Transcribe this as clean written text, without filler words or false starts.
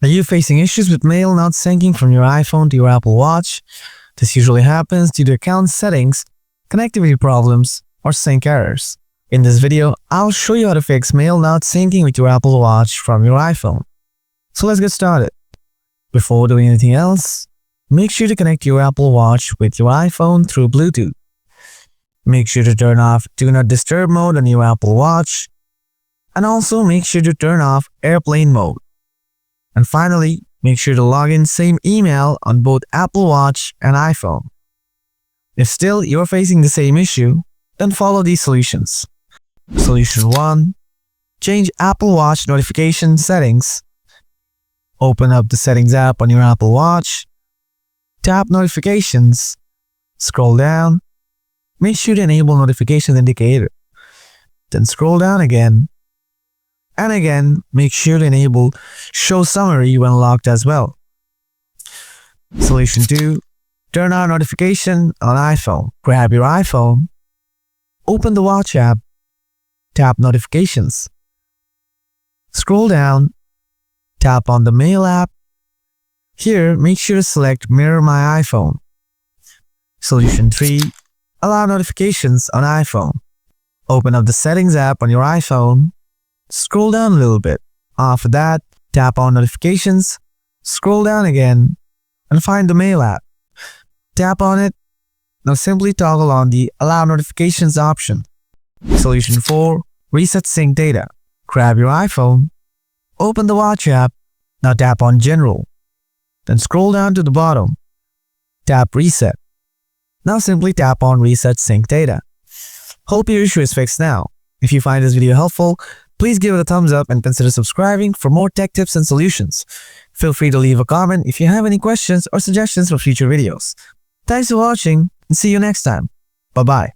Are you facing issues with mail not syncing from your iPhone to your Apple Watch? This usually happens due to account settings, connectivity problems, or sync errors. In this video, I'll show you how to fix mail not syncing with your Apple Watch from your iPhone. So let's get started. Before doing anything else, make sure to connect your Apple Watch with your iPhone through Bluetooth. Make sure to turn off Do Not Disturb mode on your Apple Watch, and also make sure to turn off airplane mode. And finally, make sure to log in same email on both Apple Watch and iPhone. If still you're facing the same issue, then follow these solutions. Solution 1. Change Apple Watch notification settings. Open up the Settings app on your Apple Watch. Tap Notifications. Scroll down. Make sure to enable Notifications indicator. Then scroll down again. And again, make sure to enable Show Summary when locked as well. Solution 2. Turn on notification on iPhone. Grab your iPhone. Open the Watch app. Tap Notifications. Scroll down. Tap on the Mail app. Here, make sure to select Mirror My iPhone. Solution 3. Allow notifications on iPhone. Open up the Settings app on your iPhone. Scroll down a little bit. After that, tap on Notifications. Scroll down again and find the Mail app. Tap on it. Now simply toggle on the Allow Notifications option. Solution 4. Reset Sync Data. Grab your iPhone. Open the Watch app. Now tap on General. Then scroll down to the bottom. Tap Reset. Now simply tap on Reset Sync Data. Hope your issue is fixed now. If you find this video helpful, please give it a thumbs up and consider subscribing for more tech tips and solutions. Feel free to leave a comment if you have any questions or suggestions for future videos. Thanks for watching and see you next time. Bye-bye.